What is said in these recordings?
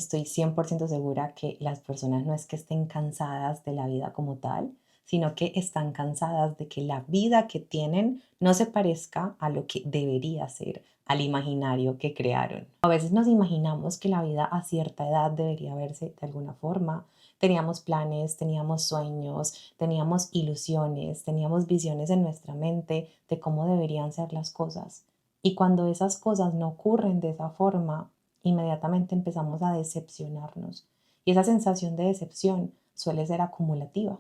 Estoy 100% segura que las personas no es que estén cansadas de la vida como tal, sino que están cansadas de que la vida que tienen no se parezca a lo que debería ser, al imaginario que crearon. A veces nos imaginamos que la vida a cierta edad debería verse de alguna forma. Teníamos planes, teníamos sueños, teníamos ilusiones, teníamos visiones en nuestra mente de cómo deberían ser las cosas. Y cuando esas cosas no ocurren de esa forma, inmediatamente empezamos a decepcionarnos. Y esa sensación de decepción suele ser acumulativa.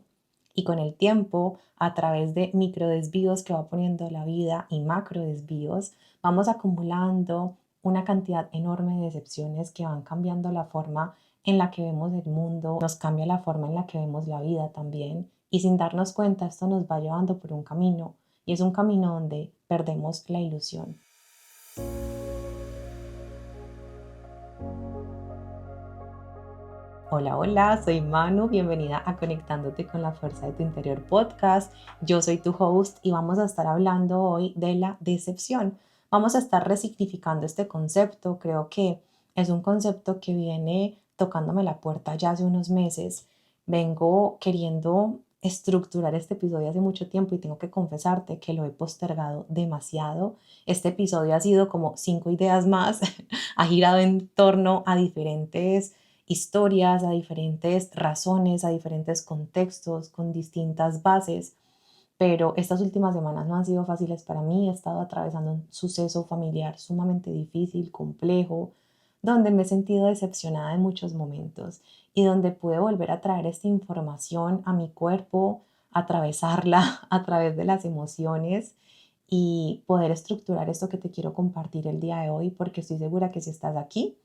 Y con el tiempo, a través de micro desvíos que va poniendo la vida y macro desvíos, vamos acumulando una cantidad enorme de decepciones que van cambiando la forma en la que vemos el mundo, nos cambia la forma en la que vemos la vida también. Y sin darnos cuenta, esto nos va llevando por un camino. Y es un camino donde perdemos la ilusión. Hola, hola, soy Manu, bienvenida a Conectándote con la Fuerza de tu Interior podcast. Yo soy tu host y vamos a estar hablando hoy de la decepción. Vamos a estar resignificando este concepto. Creo que es un concepto que viene tocándome la puerta ya hace unos meses. Vengo queriendo estructurar este episodio hace mucho tiempo y tengo que confesarte que lo he postergado demasiado. Este episodio ha sido como 5 ideas más, ha girado en torno a diferentes historias, a diferentes razones, a diferentes contextos, con distintas bases, pero estas últimas semanas no han sido fáciles para mí. He estado atravesando un suceso familiar sumamente difícil, complejo, donde me he sentido decepcionada en muchos momentos y donde pude volver a traer esta información a mi cuerpo, atravesarla a través de las emociones y poder estructurar esto que te quiero compartir el día de hoy, porque estoy segura que si estás aquí,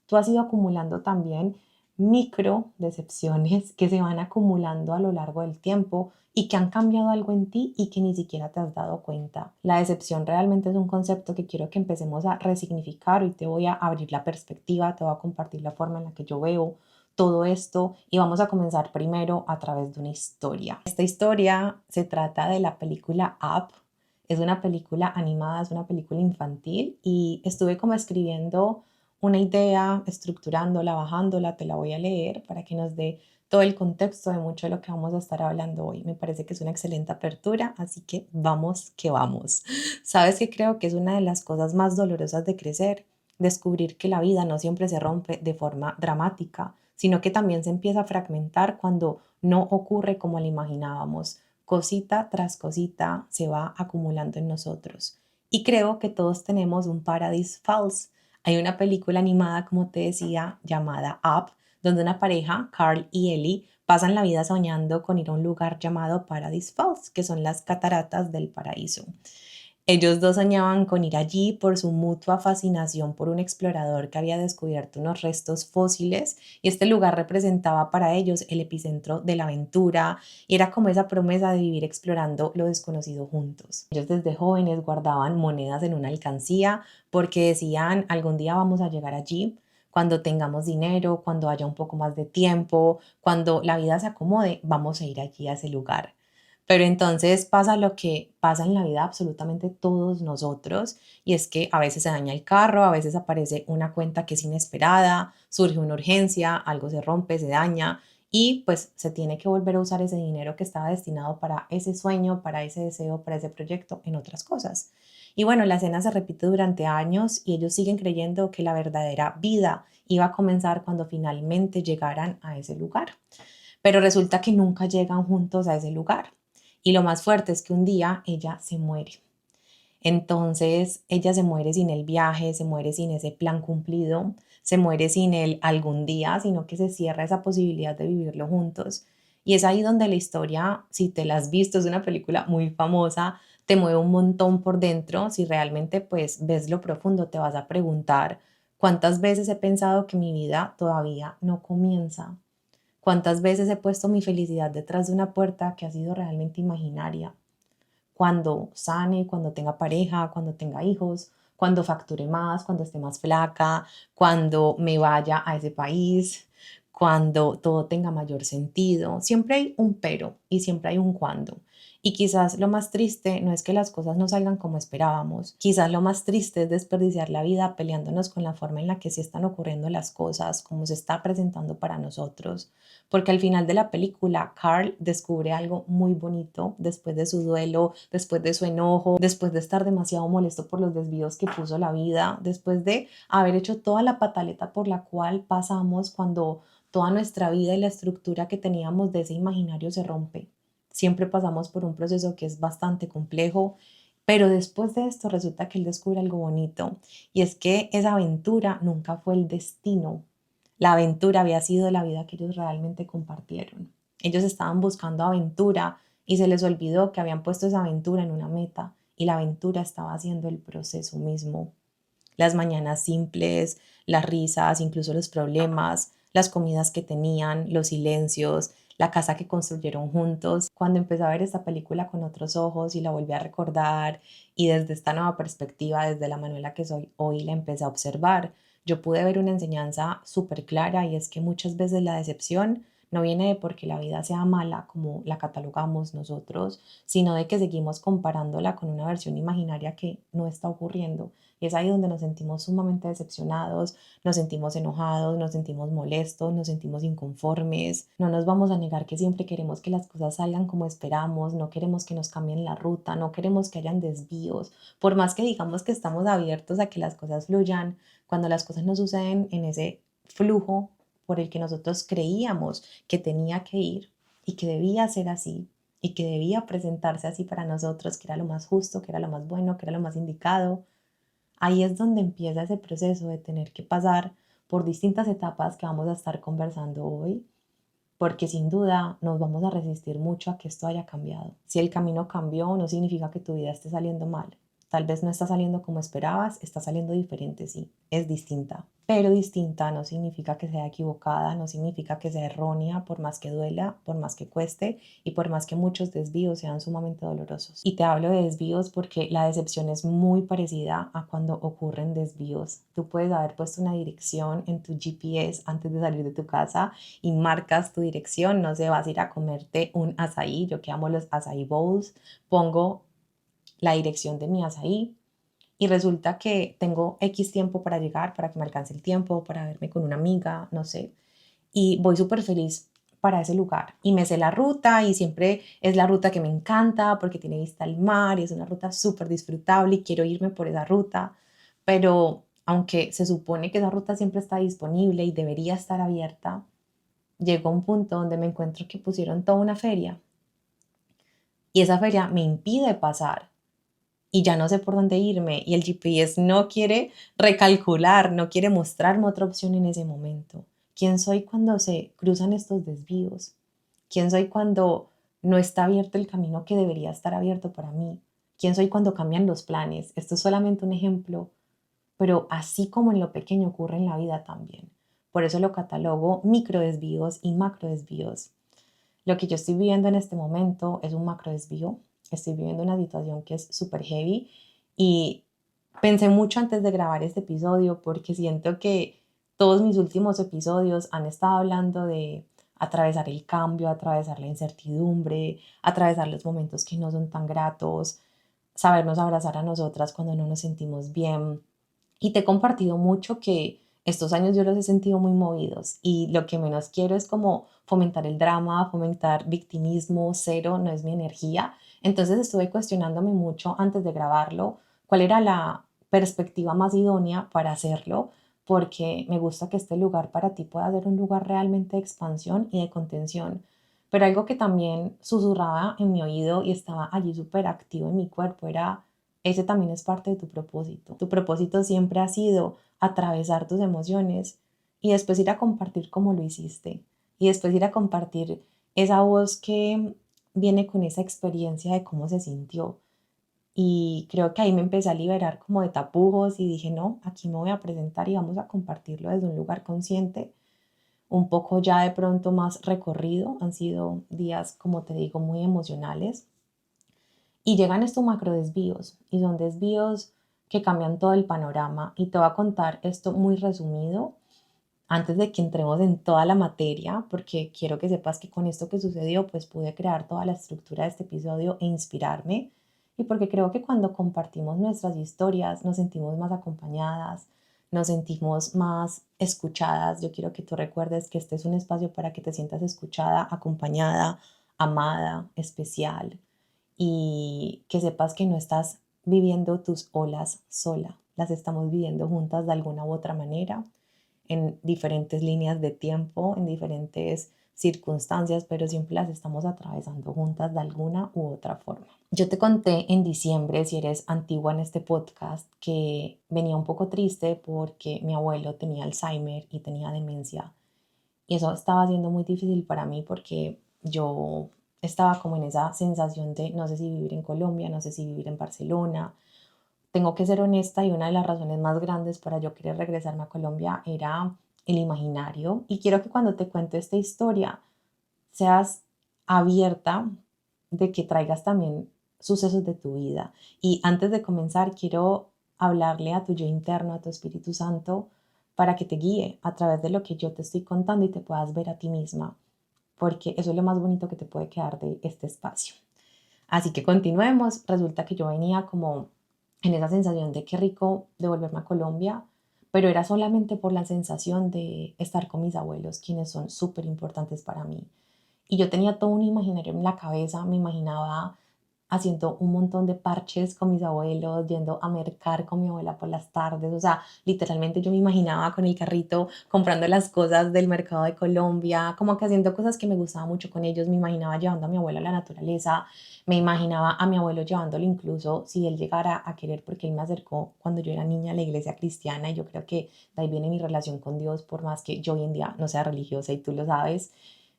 tú has ido acumulando también micro decepciones que se van acumulando a lo largo del tiempo y que han cambiado algo en ti y que ni siquiera te has dado cuenta. La decepción realmente es un concepto que quiero que empecemos a resignificar. Hoy te voy a abrir la perspectiva, te voy a compartir la forma en la que yo veo todo esto y vamos a comenzar primero a través de una historia. Esta historia se trata de la película Up. Es una película animada, es una película infantil y estuve como escribiendo una idea, estructurándola, bajándola, te la voy a leer para que nos dé todo el contexto de mucho de lo que vamos a estar hablando hoy. Me parece que es una excelente apertura, así que vamos que vamos. Sabes que creo que es una de las cosas más dolorosas de crecer, descubrir que la vida no siempre se rompe de forma dramática, sino que también se empieza a fragmentar cuando no ocurre como la imaginábamos. Cosita tras cosita se va acumulando en nosotros. Y creo que todos tenemos un Paradise False. Hay una película animada, como te decía, llamada Up, donde una pareja, Carl y Ellie, pasan la vida soñando con ir a un lugar llamado Paradise Falls, que son las cataratas del paraíso. Ellos dos soñaban con ir allí por su mutua fascinación por un explorador que había descubierto unos restos fósiles y este lugar representaba para ellos el epicentro de la aventura y era como esa promesa de vivir explorando lo desconocido juntos. Ellos desde jóvenes guardaban monedas en una alcancía porque decían algún día vamos a llegar allí, cuando tengamos dinero, cuando haya un poco más de tiempo, cuando la vida se acomode, vamos a ir allí a ese lugar. Pero entonces pasa lo que pasa en la vida absolutamente todos nosotros y es que a veces se daña el carro, a veces aparece una cuenta que es inesperada, surge una urgencia, algo se rompe, se daña y pues se tiene que volver a usar ese dinero que estaba destinado para ese sueño, para ese deseo, para ese proyecto en otras cosas. Y bueno, la escena se repite durante años y ellos siguen creyendo que la verdadera vida iba a comenzar cuando finalmente llegaran a ese lugar. Pero resulta que nunca llegan juntos a ese lugar. Y lo más fuerte es que un día ella se muere. Entonces ella se muere sin el viaje, se muere sin ese plan cumplido, se muere sin el algún día, sino que se cierra esa posibilidad de vivirlo juntos. Y es ahí donde la historia, si te la has visto, es una película muy famosa, te mueve un montón por dentro. Si realmente pues ves lo profundo, te vas a preguntar cuántas veces he pensado que mi vida todavía no comienza. ¿Cuántas veces he puesto mi felicidad detrás de una puerta que ha sido realmente imaginaria? Cuando sane, cuando tenga pareja, cuando tenga hijos, cuando facture más, cuando esté más flaca, cuando me vaya a ese país, cuando todo tenga mayor sentido. Siempre hay un pero y siempre hay un cuando. Y quizás lo más triste no es que las cosas no salgan como esperábamos. Quizás lo más triste es desperdiciar la vida peleándonos con la forma en la que sí están ocurriendo las cosas, como se está presentando para nosotros. Porque al final de la película, Carl descubre algo muy bonito después de su duelo, después de su enojo, después de estar demasiado molesto por los desvíos que puso la vida, después de haber hecho toda la pataleta por la cual pasamos cuando toda nuestra vida y la estructura que teníamos de ese imaginario se rompe. Siempre pasamos por un proceso que es bastante complejo, pero después de esto resulta que él descubre algo bonito y es que esa aventura nunca fue el destino. La aventura había sido la vida que ellos realmente compartieron. Ellos estaban buscando aventura y se les olvidó que habían puesto esa aventura en una meta y la aventura estaba haciendo el proceso mismo. Las mañanas simples, las risas, incluso los problemas, las comidas que tenían, los silencios, la casa que construyeron juntos. Cuando empecé a ver esta película con otros ojos y la volví a recordar y desde esta nueva perspectiva, desde la Manuela que soy hoy, la empecé a observar, yo pude ver una enseñanza súper clara y es que muchas veces la decepción no viene de porque la vida sea mala como la catalogamos nosotros, sino de que seguimos comparándola con una versión imaginaria que no está ocurriendo. Y es ahí donde nos sentimos sumamente decepcionados, nos sentimos enojados, nos sentimos molestos, nos sentimos inconformes. No nos vamos a negar que siempre queremos que las cosas salgan como esperamos, no queremos que nos cambien la ruta, no queremos que hayan desvíos. Por más que digamos que estamos abiertos a que las cosas fluyan, cuando las cosas no suceden en ese flujo por el que nosotros creíamos que tenía que ir y que debía ser así y que debía presentarse así para nosotros, que era lo más justo, que era lo más bueno, que era lo más indicado. Ahí es donde empieza ese proceso de tener que pasar por distintas etapas que vamos a estar conversando hoy, porque sin duda nos vamos a resistir mucho a que esto haya cambiado. Si el camino cambió, no significa que tu vida esté saliendo mal. Tal vez no está saliendo como esperabas, está saliendo diferente, sí, es distinta. Pero distinta no significa que sea equivocada, no significa que sea errónea, por más que duela, por más que cueste y por más que muchos desvíos sean sumamente dolorosos. Y te hablo de desvíos porque la decepción es muy parecida a cuando ocurren desvíos. Tú puedes haber puesto una dirección en tu GPS antes de salir de tu casa y marcas tu dirección, no sé, vas a ir a comerte un azaí, yo que amo los azaí bowls, pongo la dirección de mi azaí y resulta que tengo X tiempo para llegar, para que me alcance el tiempo, para verme con una amiga, no sé, y voy súper feliz para ese lugar y me sé la ruta y siempre es la ruta que me encanta porque tiene vista al mar y es una ruta súper disfrutable y quiero irme por esa ruta, pero aunque se supone que esa ruta siempre está disponible y debería estar abierta, llegó un punto donde me encuentro que pusieron toda una feria y esa feria me impide pasar y ya no sé por dónde irme y el GPS no quiere recalcular, no quiere mostrarme otra opción en ese momento. ¿Quién soy cuando se cruzan estos desvíos? ¿Quién soy cuando no está abierto el camino que debería estar abierto para mí? ¿Quién soy cuando cambian los planes? Esto es solamente un ejemplo, pero así como en lo pequeño ocurre en la vida también. Por eso lo catalogo micro desvíos y macro desvíos. Lo que yo estoy viviendo en este momento es un macro desvío. Estoy viviendo una situación que es súper heavy y pensé mucho antes de grabar este episodio porque siento que todos mis últimos episodios han estado hablando de atravesar el cambio, atravesar la incertidumbre, atravesar los momentos que no son tan gratos, sabernos abrazar a nosotras cuando no nos sentimos bien. Y te he compartido mucho que estos años yo los he sentido muy movidos y lo que menos quiero es como fomentar el drama, fomentar victimismo, cero, no es mi energía. Entonces estuve cuestionándome mucho antes de grabarlo cuál era la perspectiva más idónea para hacerlo, porque me gusta que este lugar para ti pueda ser un lugar realmente de expansión y de contención. Pero algo que también susurraba en mi oído y estaba allí súper activo en mi cuerpo era, ese también es parte de tu propósito. Tu propósito siempre ha sido atravesar tus emociones y después ir a compartir cómo lo hiciste. Y después ir a compartir esa voz que viene con esa experiencia de cómo se sintió. Y creo que ahí me empecé a liberar como de tapujos y dije, no, aquí me voy a presentar y vamos a compartirlo desde un lugar consciente, un poco ya de pronto más recorrido. Han sido días, como te digo, muy emocionales. Y llegan estos macro desvíos y son desvíos que cambian todo el panorama. Y te voy a contar esto muy resumido antes de que entremos en toda la materia, porque quiero que sepas que con esto que sucedió, pues pude crear toda la estructura de este episodio e inspirarme, y porque creo que cuando compartimos nuestras historias nos sentimos más acompañadas, nos sentimos más escuchadas. Yo quiero que tú recuerdes que este es un espacio para que te sientas escuchada, acompañada, amada, especial, y que sepas que no estás viviendo tus olas sola, las estamos viviendo juntas de alguna u otra manera, en diferentes líneas de tiempo, en diferentes circunstancias, pero siempre las estamos atravesando juntas de alguna u otra forma. Yo te conté en diciembre, si eres antigua en este podcast, que venía un poco triste porque mi abuelo tenía Alzheimer y tenía demencia. Y eso estaba siendo muy difícil para mí porque yo estaba como en esa sensación de no sé si vivir en Colombia, no sé si vivir en Barcelona. Tengo que ser honesta, y una de las razones más grandes para yo querer regresarme a Colombia era el imaginario. Y quiero que cuando te cuente esta historia seas abierta de que traigas también sucesos de tu vida. Y antes de comenzar, quiero hablarle a tu yo interno, a tu Espíritu Santo, para que te guíe a través de lo que yo te estoy contando y te puedas ver a ti misma, porque eso es lo más bonito que te puede quedar de este espacio. Así que continuemos. Resulta que yo venía como en esa sensación de qué rico devolverme a Colombia, pero era solamente por la sensación de estar con mis abuelos, quienes son súper importantes para mí. Y yo tenía todo un imaginario en la cabeza, me imaginaba haciendo un montón de parches con mis abuelos, yendo a mercar con mi abuela por las tardes, o sea, literalmente yo me imaginaba con el carrito comprando las cosas del mercado de Colombia, como que haciendo cosas que me gustaba mucho con ellos, me imaginaba llevando a mi abuela a la naturaleza, me imaginaba a mi abuelo llevándolo incluso si él llegara a querer, porque él me acercó cuando yo era niña a la iglesia cristiana, y yo creo que de ahí viene mi relación con Dios, por más que yo hoy en día no sea religiosa y tú lo sabes,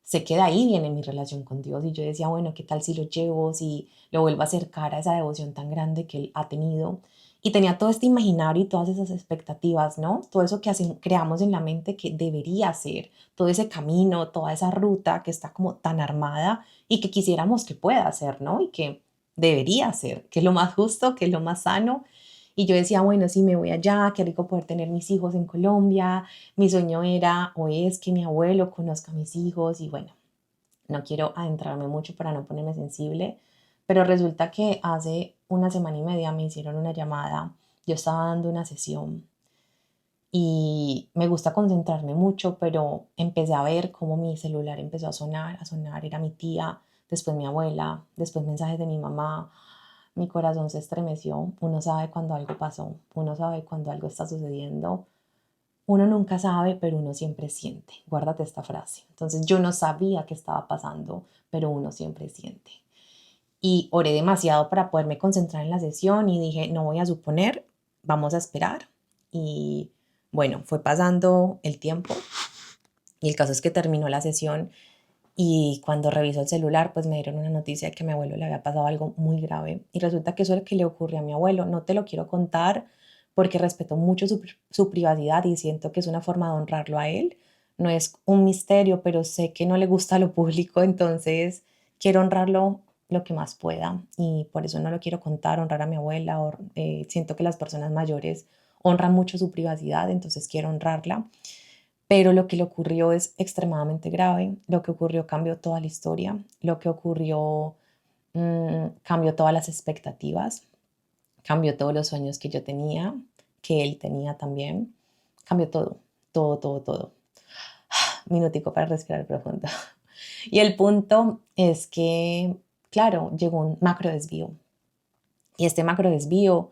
sé que de ahí viene mi relación con Dios. Y yo decía, bueno, ¿qué tal si lo llevo, si lo vuelvo a acercar a esa devoción tan grande que él ha tenido? Y tenía todo este imaginario y todas esas expectativas, ¿no? Todo eso que creamos en la mente que debería ser, todo ese camino, toda esa ruta que está como tan armada y que quisiéramos que pueda ser, ¿no? Y que debería ser, que es lo más justo, que es lo más sano. Y yo decía, bueno, sí, me voy allá, qué rico poder tener mis hijos en Colombia. Mi sueño era o es que mi abuelo conozca a mis hijos, y bueno, no quiero adentrarme mucho para no ponerme sensible, pero resulta que hace una semana y media me hicieron una llamada. Yo estaba dando una sesión y me gusta concentrarme mucho, pero empecé a ver cómo mi celular empezó a sonar, era mi tía, después mi abuela, después mensajes de mi mamá. Mi corazón se estremeció. Uno sabe cuando algo pasó, uno sabe cuando algo está sucediendo. Uno nunca sabe, pero uno siempre siente. Guárdate esta frase. Entonces yo no sabía qué estaba pasando, pero uno siempre siente. Y oré demasiado para poderme concentrar en la sesión y dije, no voy a suponer, vamos a esperar. Y bueno, fue pasando el tiempo y el caso es que terminó la sesión, y cuando revisó el celular, pues me dieron una noticia de que a mi abuelo le había pasado algo muy grave. Y resulta que eso es lo que le ocurrió a mi abuelo. No te lo quiero contar porque respeto mucho su privacidad y siento que es una forma de honrarlo a él. No es un misterio, pero sé que no le gusta lo público, entonces quiero honrarlo lo que más pueda. Y por eso no lo quiero contar, honrar a mi abuela. Siento que las personas mayores honran mucho su privacidad, entonces quiero honrarla. Pero lo que le ocurrió es extremadamente grave. Lo que ocurrió cambió toda la historia. Lo que ocurrió cambió todas las expectativas, cambió todos los sueños que yo tenía, que él tenía también. Cambió todo, todo, todo, todo. Minutico para respirar profundo. Y el punto es que, claro, llegó un macro desvío. Y este macro desvío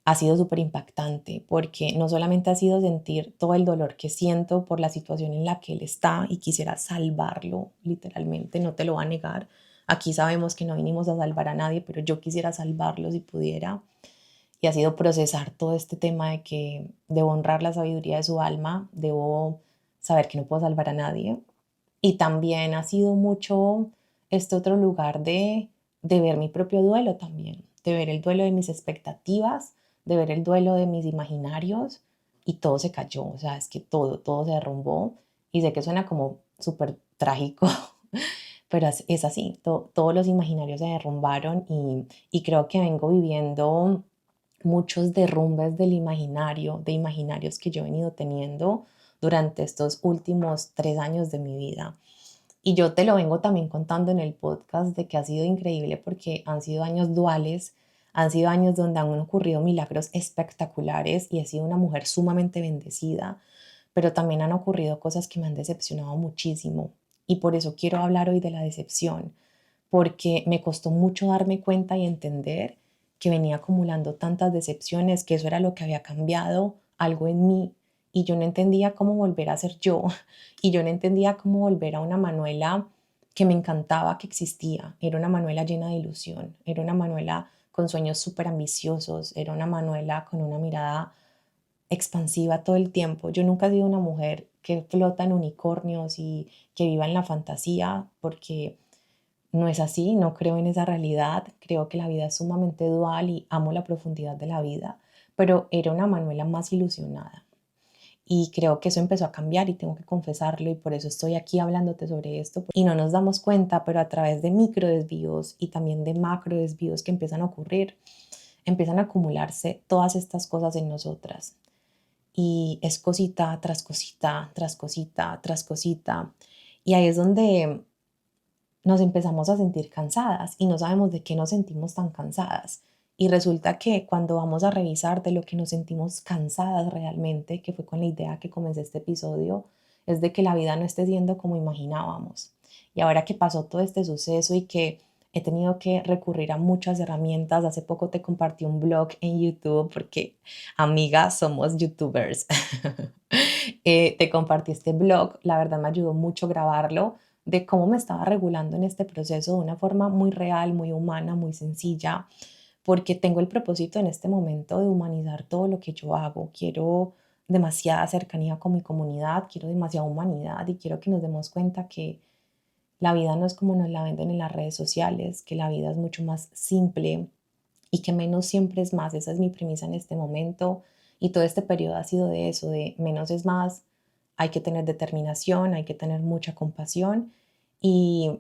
ha sido súper impactante porque no solamente ha sido sentir todo el dolor que siento por la situación en la que él está y quisiera salvarlo, literalmente, no te lo va a negar. Aquí sabemos que no vinimos a salvar a nadie, pero yo quisiera salvarlo si pudiera. Y ha sido procesar todo este tema de que debo honrar la sabiduría de su alma, debo saber que no puedo salvar a nadie. Y también ha sido mucho este otro lugar de ver mi propio duelo también, de ver el duelo de mis expectativas, de ver el duelo de mis imaginarios, y todo se cayó, o sea, es que todo, todo se derrumbó, y sé que suena como súper trágico, pero es así, todos los imaginarios se derrumbaron, y creo que vengo viviendo muchos derrumbes del imaginario, de imaginarios que yo he venido teniendo durante estos últimos 3 años de mi vida. Y yo te lo vengo también contando en el podcast de que ha sido increíble porque han sido años duales, han sido años donde han ocurrido milagros espectaculares y he sido una mujer sumamente bendecida, pero también han ocurrido cosas que me han decepcionado muchísimo. Y por eso quiero hablar hoy de la decepción, porque me costó mucho darme cuenta y entender que venía acumulando tantas decepciones, que eso era lo que había cambiado algo en mí y yo no entendía cómo volver a ser yo y yo no entendía cómo volver a una Manuela que me encantaba que existía. Era una Manuela llena de ilusión, era una Manuela con sueños súper ambiciosos, era una Manuela con una mirada expansiva todo el tiempo. Yo nunca he sido una mujer que flota en unicornios y que viva en la fantasía porque no es así, no creo en esa realidad, creo que la vida es sumamente dual y amo la profundidad de la vida, pero era una Manuela más ilusionada. Y creo que eso empezó a cambiar y tengo que confesarlo y por eso estoy aquí hablándote sobre esto. Y no nos damos cuenta, pero a través de micro desvíos y también de macro desvíos que empiezan a ocurrir, empiezan a acumularse todas estas cosas en nosotras. Y es cosita tras cosita, tras cosita, tras cosita. Y ahí es donde nos empezamos a sentir cansadas y no sabemos de qué nos sentimos tan cansadas. Y resulta que cuando vamos a revisar de lo que nos sentimos cansadas realmente, que fue con la idea que comencé este episodio, es de que la vida no esté siendo como imaginábamos. Y ahora que pasó todo este suceso y que he tenido que recurrir a muchas herramientas, hace poco te compartí un blog en YouTube porque, amigas, somos YouTubers. Te compartí este blog, la verdad me ayudó mucho grabarlo de cómo me estaba regulando en este proceso de una forma muy real, muy humana, muy sencilla, porque tengo el propósito en este momento de humanizar todo lo que yo hago. Quiero demasiada cercanía con mi comunidad, quiero demasiada humanidad y quiero que nos demos cuenta que la vida no es como nos la venden en las redes sociales, que la vida es mucho más simple y que menos siempre es más. Esa es mi premisa en este momento y todo este periodo ha sido de eso, de menos es más. Hay que tener determinación, hay que tener mucha compasión y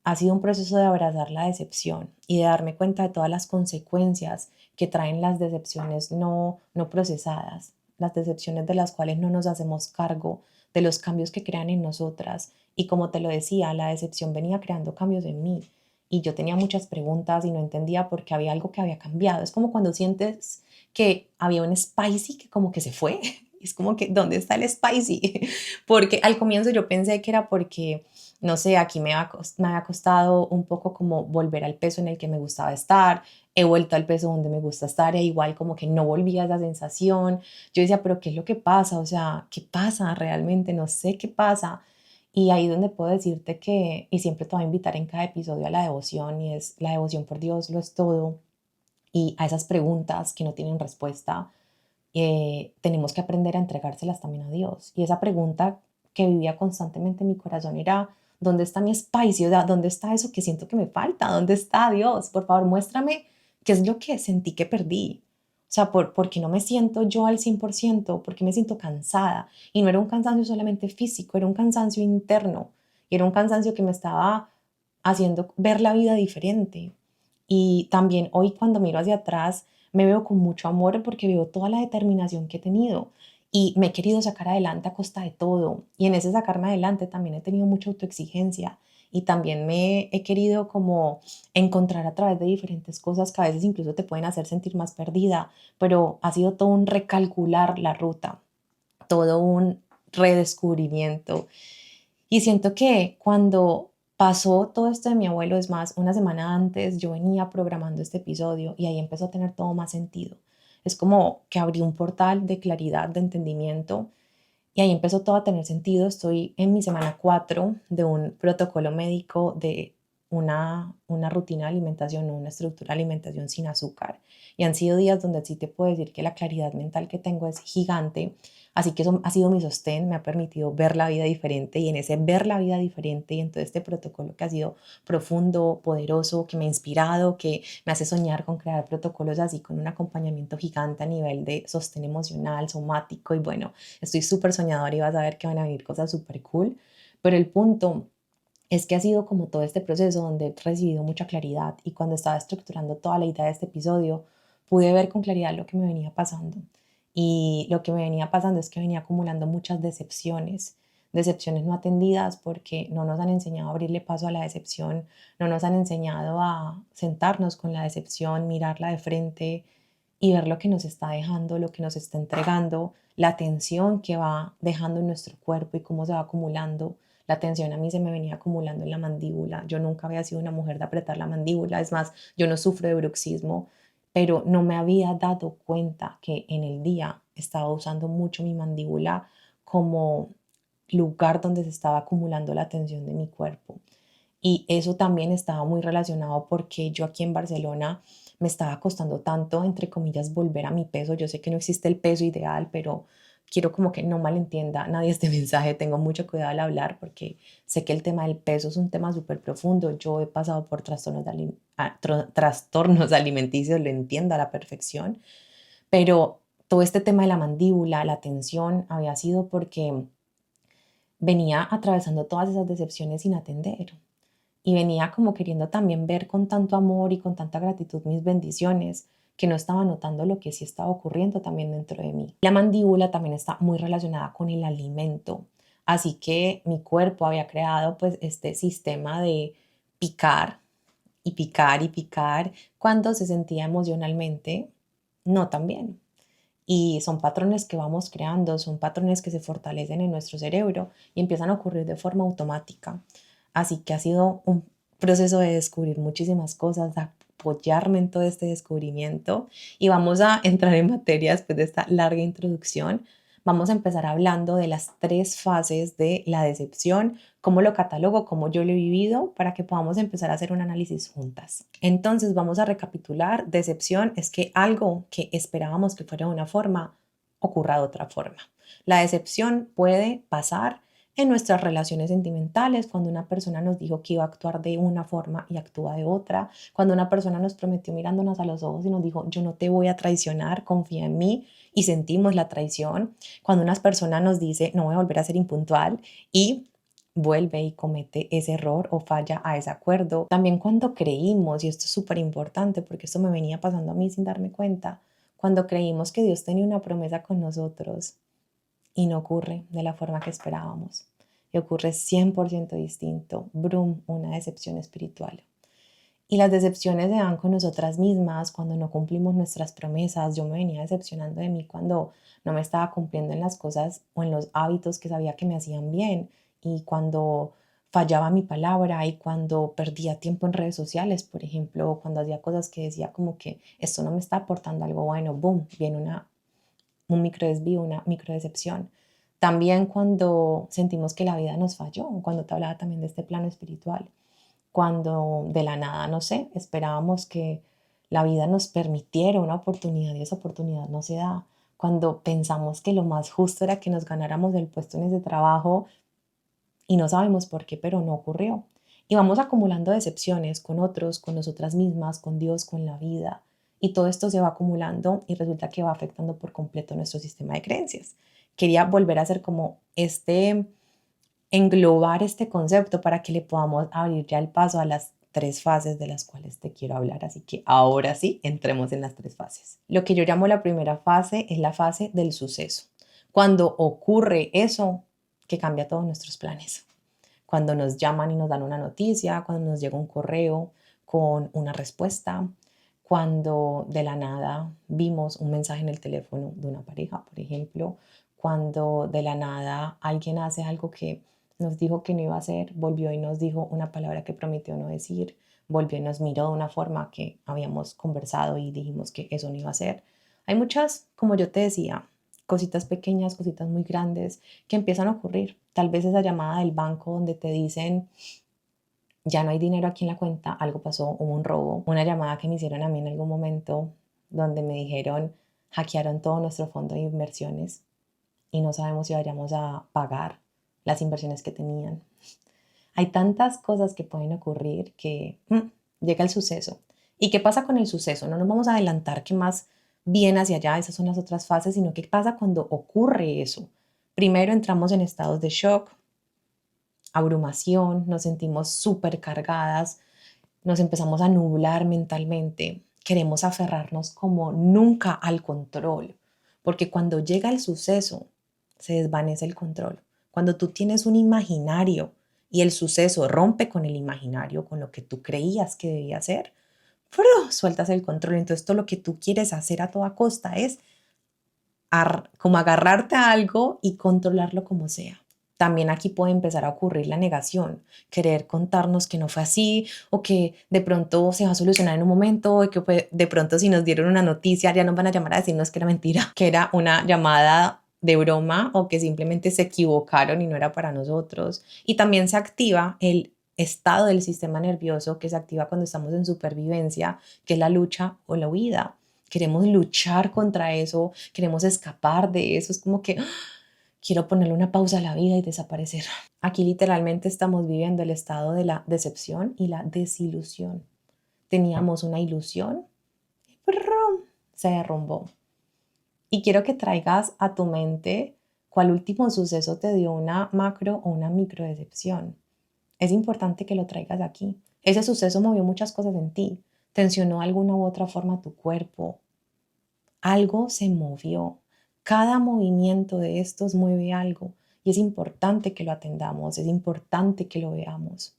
ha sido un proceso de abrazar la decepción y de darme cuenta de todas las consecuencias que traen las decepciones no procesadas, las decepciones de las cuales no nos hacemos cargo, de los cambios que crean en nosotras. Y como te lo decía, la decepción venía creando cambios en mí y yo tenía muchas preguntas y no entendía por qué había algo que había cambiado. Es como cuando sientes que había un spicy que como que se fue. Es como que, ¿dónde está el spicy? Porque al comienzo yo pensé que era porque, no sé, aquí me había costado un poco como volver al peso en el que me gustaba estar. He vuelto al peso donde me gusta estar e igual como que no volvía a esa sensación. Yo decía, pero ¿qué es lo que pasa? O sea, ¿qué pasa realmente? No sé qué pasa. Y ahí es donde puedo decirte que, y siempre te voy a invitar en cada episodio a la devoción, y es la devoción por Dios, lo es todo, y a esas preguntas que no tienen respuesta, tenemos que aprender a entregárselas también a Dios. Y esa pregunta que vivía constantemente en mi corazón era, ¿dónde está mi espacio? ¿Dónde está eso que siento que me falta? ¿Dónde está Dios? Por favor, muéstrame qué es lo que sentí que perdí. O sea, ¿por qué no me siento yo al 100%? ¿Por qué me siento cansada? Y no era un cansancio solamente físico, era un cansancio interno. Y era un cansancio que me estaba haciendo ver la vida diferente. Y también hoy cuando miro hacia atrás, me veo con mucho amor porque veo toda la determinación que he tenido y me he querido sacar adelante a costa de todo. Y en ese sacarme adelante también he tenido mucha autoexigencia y también me he querido como encontrar a través de diferentes cosas que a veces incluso te pueden hacer sentir más perdida, pero ha sido todo un recalcular la ruta, todo un redescubrimiento. Y siento que cuando pasó todo esto de mi abuelo, es más, una semana antes yo venía programando este episodio y ahí empezó a tener todo más sentido. Es como que abrí un portal de claridad, de entendimiento y ahí empezó todo a tener sentido. Estoy en mi semana 4 de un protocolo médico de una rutina de alimentación o una estructura de alimentación sin azúcar. Y han sido días donde sí te puedo decir que la claridad mental que tengo es gigante. Así que eso ha sido mi sostén, me ha permitido ver la vida diferente y en ese ver la vida diferente y en todo este protocolo que ha sido profundo, poderoso, que me ha inspirado, que me hace soñar con crear protocolos así con un acompañamiento gigante a nivel de sostén emocional, somático y bueno, estoy súper soñadora y vas a ver que van a venir cosas súper cool, pero el punto es que ha sido como todo este proceso donde he recibido mucha claridad y cuando estaba estructurando toda la idea de este episodio, pude ver con claridad lo que me venía pasando. Y lo que me venía pasando es que venía acumulando muchas decepciones, decepciones no atendidas porque no nos han enseñado a abrirle paso a la decepción, no nos han enseñado a sentarnos con la decepción, mirarla de frente y ver lo que nos está dejando, lo que nos está entregando, la tensión que va dejando en nuestro cuerpo y cómo se va acumulando. La tensión a mí se me venía acumulando en la mandíbula. Yo nunca había sido una mujer de apretar la mandíbula. Es más, yo no sufro de bruxismo, pero no me había dado cuenta que en el día estaba usando mucho mi mandíbula como lugar donde se estaba acumulando la tensión de mi cuerpo. Y eso también estaba muy relacionado porque yo aquí en Barcelona me estaba costando tanto, entre comillas, volver a mi peso. Yo sé que no existe el peso ideal, pero quiero como que no malentienda nadie este mensaje. Tengo mucho cuidado al hablar porque sé que el tema del peso es un tema súper profundo. Yo he pasado por trastornos alimenticios, lo entiendo a la perfección, pero todo este tema de la mandíbula, la tensión, había sido porque venía atravesando todas esas decepciones sin atender y venía como queriendo también ver con tanto amor y con tanta gratitud mis bendiciones, que no estaba notando lo que sí estaba ocurriendo también dentro de mí. La mandíbula también está muy relacionada con el alimento, así que mi cuerpo había creado pues este sistema de picar y picar y picar cuando se sentía emocionalmente no tan bien. Y son patrones que vamos creando, son patrones que se fortalecen en nuestro cerebro y empiezan a ocurrir de forma automática. Así que ha sido un proceso de descubrir muchísimas cosas, de apoyarme en todo este descubrimiento y vamos a entrar en materia después de esta larga introducción. Vamos a empezar hablando de las tres fases de la decepción, cómo lo catalogo, cómo yo lo he vivido, para que podamos empezar a hacer un análisis juntas. Entonces vamos a recapitular. Decepción es que algo que esperábamos que fuera de una forma ocurra de otra forma. La decepción puede pasar en nuestras relaciones sentimentales, cuando una persona nos dijo que iba a actuar de una forma y actúa de otra, cuando una persona nos prometió mirándonos a los ojos y nos dijo, yo no te voy a traicionar, confía en mí, y sentimos la traición, cuando una persona nos dice, no voy a volver a ser impuntual y vuelve y comete ese error o falla a ese acuerdo. También cuando creímos, y esto es súper importante porque esto me venía pasando a mí sin darme cuenta, cuando creímos que Dios tenía una promesa con nosotros y no ocurre de la forma que esperábamos. Y ocurre 100% distinto. Brum, una decepción espiritual. Y las decepciones se dan con nosotras mismas cuando no cumplimos nuestras promesas. Yo me venía decepcionando de mí cuando no me estaba cumpliendo en las cosas o en los hábitos que sabía que me hacían bien. Y cuando fallaba mi palabra y cuando perdía tiempo en redes sociales, por ejemplo, o cuando hacía cosas que decía como que esto no me está aportando algo bueno, boom, viene un micro desvío, una micro decepción. También cuando sentimos que la vida nos falló, cuando te hablaba también de este plano espiritual, cuando de la nada, no sé, esperábamos que la vida nos permitiera una oportunidad y esa oportunidad no se da, cuando pensamos que lo más justo era que nos ganáramos el puesto en ese trabajo y no sabemos por qué, pero no ocurrió. Y vamos acumulando decepciones con otros, con nosotras mismas, con Dios, con la vida. Y todo esto se va acumulando y resulta que va afectando por completo nuestro sistema de creencias. Quería volver a hacer como englobar este concepto para que le podamos abrir ya el paso a las tres fases de las cuales te quiero hablar. Así que ahora sí, entremos en las tres fases. Lo que yo llamo la primera fase es la fase del suceso. Cuando ocurre eso que cambia todos nuestros planes. Cuando nos llaman y nos dan una noticia, cuando nos llega un correo con una respuesta, cuando de la nada vimos un mensaje en el teléfono de una pareja, por ejemplo, cuando de la nada alguien hace algo que nos dijo que no iba a hacer, volvió y nos dijo una palabra que prometió no decir, volvió y nos miró de una forma que habíamos conversado y dijimos que eso no iba a ser. Hay muchas, como yo te decía, cositas pequeñas, cositas muy grandes que empiezan a ocurrir. Tal vez esa llamada del banco donde te dicen ya no hay dinero aquí en la cuenta, algo pasó, hubo un robo. Una llamada que me hicieron a mí en algún momento donde me dijeron hackearon todo nuestro fondo de inversiones y no sabemos si vayamos a pagar las inversiones que tenían. Hay tantas cosas que pueden ocurrir que llega el suceso. ¿Y qué pasa con el suceso? No nos vamos a adelantar qué más viene hacia allá, esas son las otras fases, sino qué pasa cuando ocurre eso. Primero entramos en estados de shock, abrumación, nos sentimos súper cargadas, nos empezamos a nublar mentalmente, queremos aferrarnos como nunca al control, porque cuando llega el suceso, se desvanece el control. Cuando tú tienes un imaginario y el suceso rompe con el imaginario, con lo que tú creías que debía ser, ¡prum!, sueltas el control. Entonces todo lo que tú quieres hacer a toda costa es como agarrarte a algo y controlarlo como sea. También aquí puede empezar a ocurrir la negación, querer contarnos que no fue así o que de pronto se va a solucionar en un momento o que de pronto si nos dieron una noticia ya nos van a llamar a decirnos que era mentira, que era una llamada de broma o que simplemente se equivocaron y no era para nosotros. Y también se activa el estado del sistema nervioso que se activa cuando estamos en supervivencia, que es la lucha o la huida. Queremos luchar contra eso, queremos escapar de eso, es como que quiero ponerle una pausa a la vida y desaparecer. Aquí literalmente estamos viviendo el estado de la decepción y la desilusión. Teníamos una ilusión y ¡prum!, se derrumbó. Y quiero que traigas a tu mente cuál último suceso te dio una macro o una micro decepción. Es importante que lo traigas aquí. Ese suceso movió muchas cosas en ti, tensionó de alguna u otra forma tu cuerpo. Algo se movió. Cada movimiento de estos mueve algo y es importante que lo atendamos, es importante que lo veamos.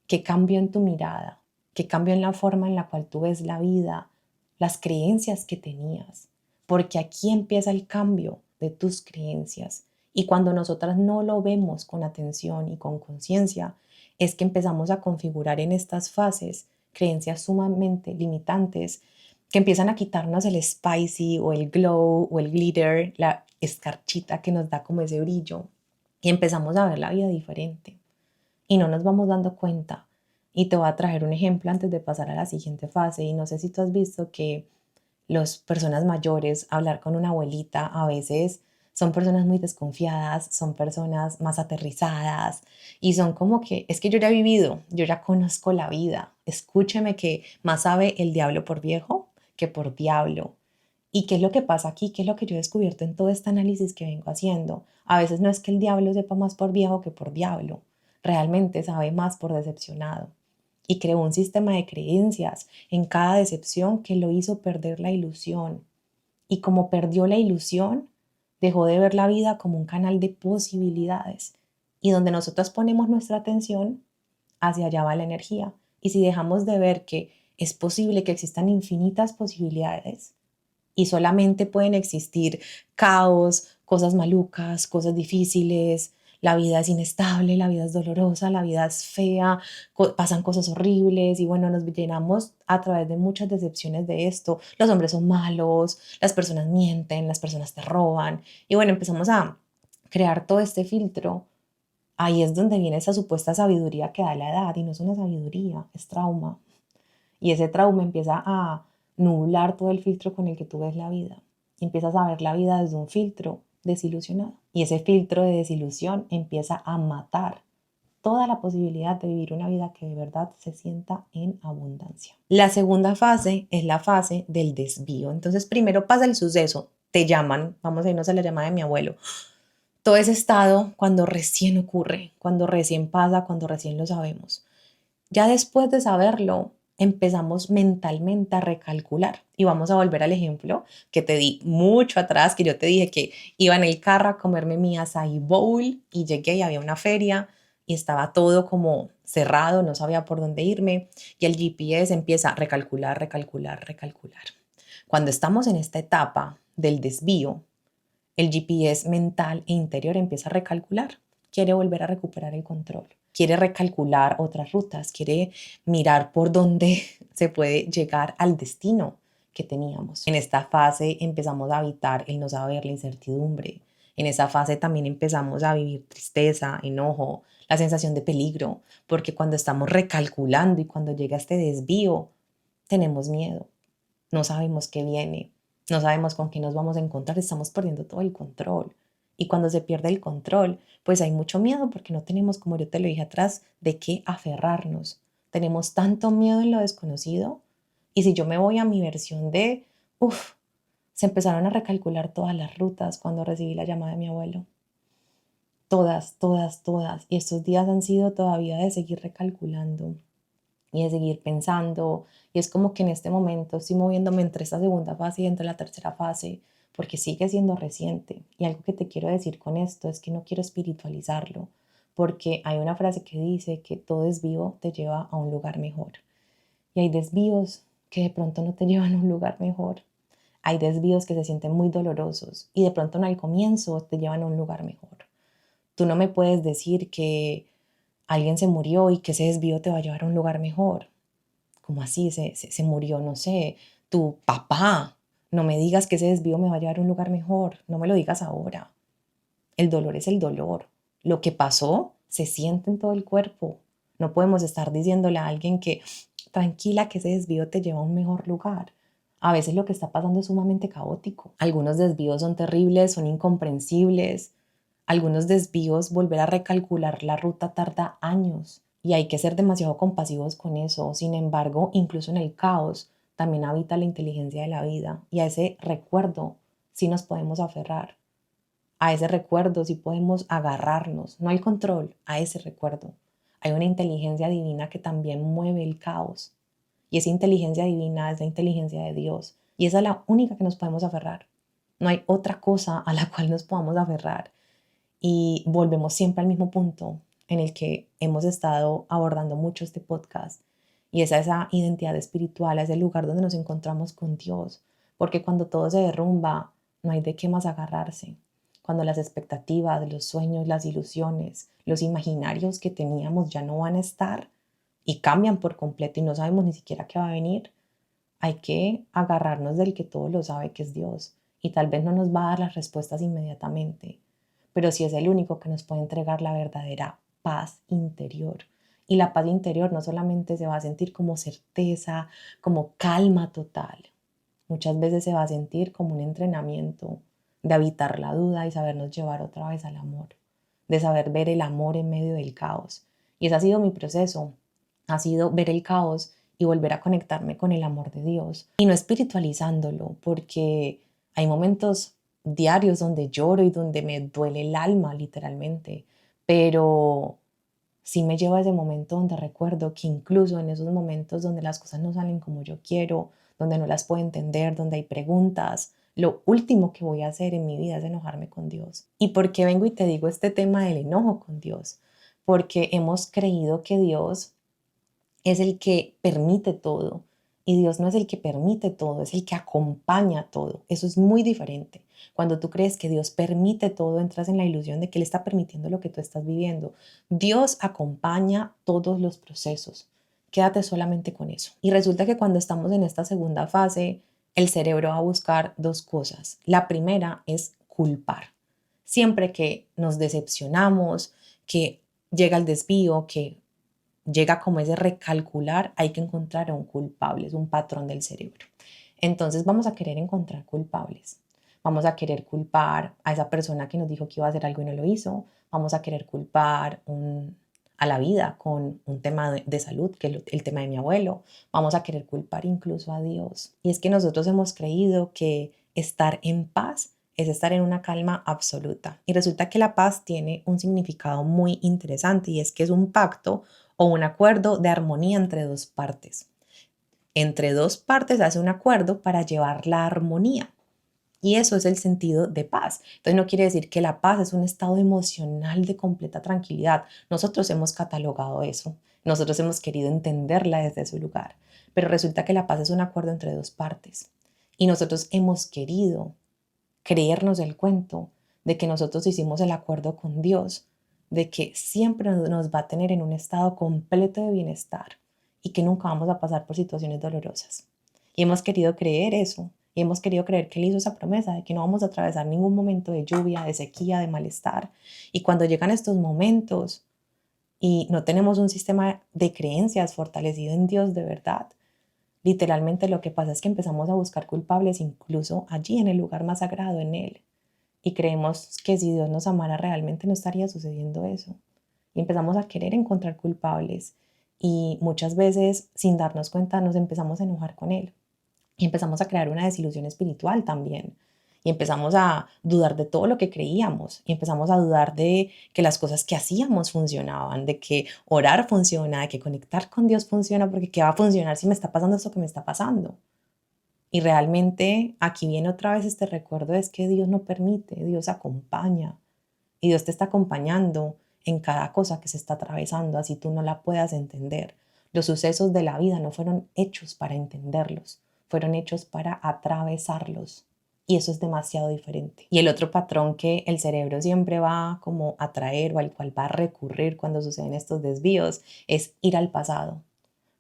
¿Qué cambió en tu mirada? ¿Qué cambió en la forma en la cual tú ves la vida? Las creencias que tenías. Porque aquí empieza el cambio de tus creencias. Y cuando nosotras no lo vemos con atención y con conciencia, es que empezamos a configurar en estas fases creencias sumamente limitantes que empiezan a quitarnos el spicy o el glow o el glitter, la escarchita que nos da como ese brillo. Y empezamos a ver la vida diferente y no nos vamos dando cuenta. Y te voy a traer un ejemplo antes de pasar a la siguiente fase. Y no sé si tú has visto que las personas mayores, hablar con una abuelita, a veces son personas muy desconfiadas, son personas más aterrizadas y son como que, es que yo ya he vivido, yo ya conozco la vida. Escúcheme que más sabe el diablo por viejo que por diablo. ¿Y qué es lo que pasa aquí? ¿Qué es lo que yo he descubierto en todo este análisis que vengo haciendo? A veces no es que el diablo sepa más por viejo que por diablo, realmente sabe más por decepcionado. Y creó un sistema de creencias en cada decepción que lo hizo perder la ilusión. Y como perdió la ilusión, dejó de ver la vida como un canal de posibilidades. Y donde nosotros ponemos nuestra atención, hacia allá va la energía. Y si dejamos de ver que es posible que existan infinitas posibilidades, y solamente pueden existir caos, cosas malucas, cosas difíciles, la vida es inestable, la vida es dolorosa, la vida es fea, pasan cosas horribles y bueno, nos llenamos a través de muchas decepciones de esto. Los hombres son malos, las personas mienten, las personas te roban y bueno, empezamos a crear todo este filtro. Ahí es donde viene esa supuesta sabiduría que da la edad y no es una sabiduría, es trauma. Y ese trauma empieza a nublar todo el filtro con el que tú ves la vida. Empiezas a ver la vida desde un filtro desilusionado. Y ese filtro de desilusión empieza a matar toda la posibilidad de vivir una vida que de verdad se sienta en abundancia. La segunda fase es la fase del desvío. Entonces, primero pasa el suceso, te llaman, vamos a irnos a la llamada de mi abuelo. Todo ese estado cuando recién ocurre, cuando recién pasa, cuando recién lo sabemos. Ya después de saberlo, empezamos mentalmente a recalcular y vamos a volver al ejemplo que te di mucho atrás, que yo te dije que iba en el carro a comerme mi açaí bowl y llegué y había una feria y estaba todo como cerrado, no sabía por dónde irme y el GPS empieza a recalcular, recalcular, recalcular. Cuando estamos en esta etapa del desvío, el GPS mental e interior empieza a recalcular, quiere volver a recuperar el control, quiere recalcular otras rutas, quiere mirar por dónde se puede llegar al destino que teníamos. En esta fase empezamos a habitar el no saber, la incertidumbre. En esa fase también empezamos a vivir tristeza, enojo, la sensación de peligro, porque cuando estamos recalculando y cuando llega este desvío, tenemos miedo, no sabemos qué viene, no sabemos con qué nos vamos a encontrar, estamos perdiendo todo el control. Y cuando se pierde el control, pues hay mucho miedo porque no tenemos, como yo te lo dije atrás, de qué aferrarnos. Tenemos tanto miedo en lo desconocido. Y si yo me voy a mi versión de, se empezaron a recalcular todas las rutas cuando recibí la llamada de mi abuelo. Todas, todas, todas. Y estos días han sido todavía de seguir recalculando y de seguir pensando. Y es como que en este momento estoy moviéndome entre esta segunda fase y entre la tercera fase, porque sigue siendo reciente. Y algo que te quiero decir con esto es que no quiero espiritualizarlo, porque hay una frase que dice que todo desvío te lleva a un lugar mejor. Y hay desvíos que de pronto no te llevan a un lugar mejor. Hay desvíos que se sienten muy dolorosos y de pronto no al comienzo te llevan a un lugar mejor. Tú no me puedes decir que alguien se murió y que ese desvío te va a llevar a un lugar mejor. ¿Cómo así? Se murió, no sé, tu papá. No me digas que ese desvío me va a llevar a un lugar mejor. No me lo digas ahora. El dolor es el dolor. Lo que pasó se siente en todo el cuerpo. No podemos estar diciéndole a alguien que tranquila, que ese desvío te lleva a un mejor lugar. A veces lo que está pasando es sumamente caótico. Algunos desvíos son terribles, son incomprensibles. Algunos desvíos, volver a recalcular la ruta tarda años y hay que ser demasiado compasivos con eso. Sin embargo, incluso en el caos también habita la inteligencia de la vida y a ese recuerdo sí nos podemos aferrar. A ese recuerdo sí podemos agarrarnos, no al control, a ese recuerdo. Hay una inteligencia divina que también mueve el caos y esa inteligencia divina es la inteligencia de Dios y esa es la única que nos podemos aferrar. No hay otra cosa a la cual nos podamos aferrar. Y volvemos siempre al mismo punto en el que hemos estado abordando mucho este podcast. Y es a esa identidad espiritual, a ese lugar donde nos encontramos con Dios. Porque cuando todo se derrumba, no hay de qué más agarrarse. Cuando las expectativas, los sueños, las ilusiones, los imaginarios que teníamos ya no van a estar y cambian por completo y no sabemos ni siquiera qué va a venir, hay que agarrarnos del que todo lo sabe, que es Dios. Y tal vez no nos va a dar las respuestas inmediatamente, pero sí es el único que nos puede entregar la verdadera paz interior. Y la paz interior no solamente se va a sentir como certeza, como calma total. Muchas veces se va a sentir como un entrenamiento de evitar la duda y sabernos llevar otra vez al amor, de saber ver el amor en medio del caos. Y ese ha sido mi proceso, ha sido ver el caos y volver a conectarme con el amor de Dios. Y no espiritualizándolo, porque hay momentos diarios donde lloro y donde me duele el alma, literalmente, pero sí me lleva a ese momento donde recuerdo que incluso en esos momentos donde las cosas no salen como yo quiero, donde no las puedo entender, donde hay preguntas, lo último que voy a hacer en mi vida es enojarme con Dios. ¿Y por qué vengo y te digo este tema del enojo con Dios? Porque hemos creído que Dios es el que permite todo. Y Dios no es el que permite todo, es el que acompaña todo. Eso es muy diferente. Cuando tú crees que Dios permite todo, entras en la ilusión de que Él está permitiendo lo que tú estás viviendo. Dios acompaña todos los procesos. Quédate solamente con eso. Y resulta que cuando estamos en esta segunda fase, el cerebro va a buscar dos cosas. La primera es culpar. Siempre que nos decepcionamos, que llega el desvío, que llega como ese recalcular, hay que encontrar a un culpable, es un patrón del cerebro. Entonces vamos a querer encontrar culpables. Vamos a querer culpar a esa persona que nos dijo que iba a hacer algo y no lo hizo. Vamos a querer culpar a la vida con un tema de salud, que es el tema de mi abuelo. Vamos a querer culpar incluso a Dios. Y es que nosotros hemos creído que estar en paz es estar en una calma absoluta. Y resulta que la paz tiene un significado muy interesante y es que es un pacto o un acuerdo de armonía entre dos partes. Entre dos partes hace un acuerdo para llevar la armonía. Y eso es el sentido de paz. Entonces no quiere decir que la paz es un estado emocional de completa tranquilidad. Nosotros hemos catalogado eso. Nosotros hemos querido entenderla desde su lugar. Pero resulta que la paz es un acuerdo entre dos partes. Y nosotros hemos querido creernos el cuento de que nosotros hicimos el acuerdo con Dios, de que siempre nos va a tener en un estado completo de bienestar y que nunca vamos a pasar por situaciones dolorosas. Y hemos querido creer eso, y hemos querido creer que Él hizo esa promesa de que no vamos a atravesar ningún momento de lluvia, de sequía, de malestar. Y cuando llegan estos momentos y no tenemos un sistema de creencias fortalecido en Dios de verdad, literalmente lo que pasa es que empezamos a buscar culpables incluso allí en el lugar más sagrado, en Él. Y creemos que si Dios nos amara realmente no estaría sucediendo eso. Y empezamos a querer encontrar culpables. Y muchas veces, sin darnos cuenta, nos empezamos a enojar con Él. Y empezamos a crear una desilusión espiritual también. Y empezamos a dudar de todo lo que creíamos. Y empezamos a dudar de que las cosas que hacíamos funcionaban, de que orar funciona, de que conectar con Dios funciona, porque ¿qué va a funcionar si me está pasando esto que me está pasando? Y realmente aquí viene otra vez este recuerdo, es que Dios no permite, Dios acompaña. Y Dios te está acompañando en cada cosa que se está atravesando, así tú no la puedas entender. Los sucesos de la vida no fueron hechos para entenderlos, fueron hechos para atravesarlos. Y eso es demasiado diferente. Y el otro patrón que el cerebro siempre va como a traer o al cual va a recurrir cuando suceden estos desvíos es ir al pasado.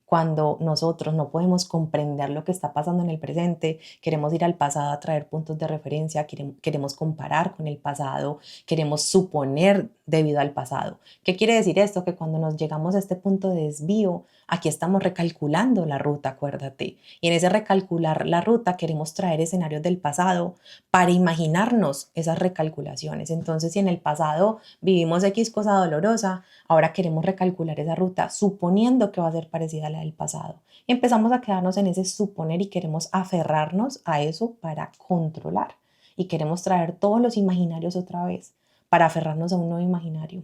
Cuando nosotros no podemos comprender lo que está pasando en el presente, queremos ir al pasado a traer puntos de referencia, queremos comparar con el pasado, queremos suponer debido al pasado. ¿Qué quiere decir esto? Que cuando nos llegamos a este punto de desvío, aquí estamos recalculando la ruta, acuérdate. Y en ese recalcular la ruta queremos traer escenarios del pasado para imaginarnos esas recalculaciones. Entonces, si en el pasado vivimos X cosa dolorosa, ahora queremos recalcular esa ruta suponiendo que va a ser parecida a la del pasado. Y empezamos a quedarnos en ese suponer y queremos aferrarnos a eso para controlar. Y queremos traer todos los imaginarios otra vez para aferrarnos a un nuevo imaginario.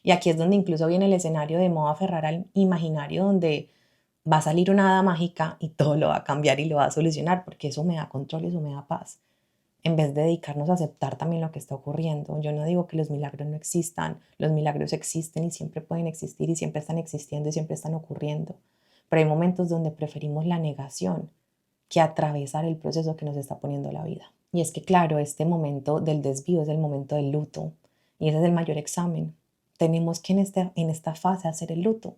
Y aquí es donde incluso viene el escenario de modo aferrar al imaginario, donde va a salir una hada mágica y todo lo va a cambiar y lo va a solucionar, porque eso me da control y eso me da paz. En vez de dedicarnos a aceptar también lo que está ocurriendo. Yo no digo que los milagros no existan, los milagros existen y siempre pueden existir y siempre están existiendo y siempre están ocurriendo. Pero hay momentos donde preferimos la negación que atravesar el proceso que nos está poniendo la vida. Y es que, claro, este momento del desvío es el momento del luto y ese es el mayor examen. Tenemos que en esta fase hacer el luto.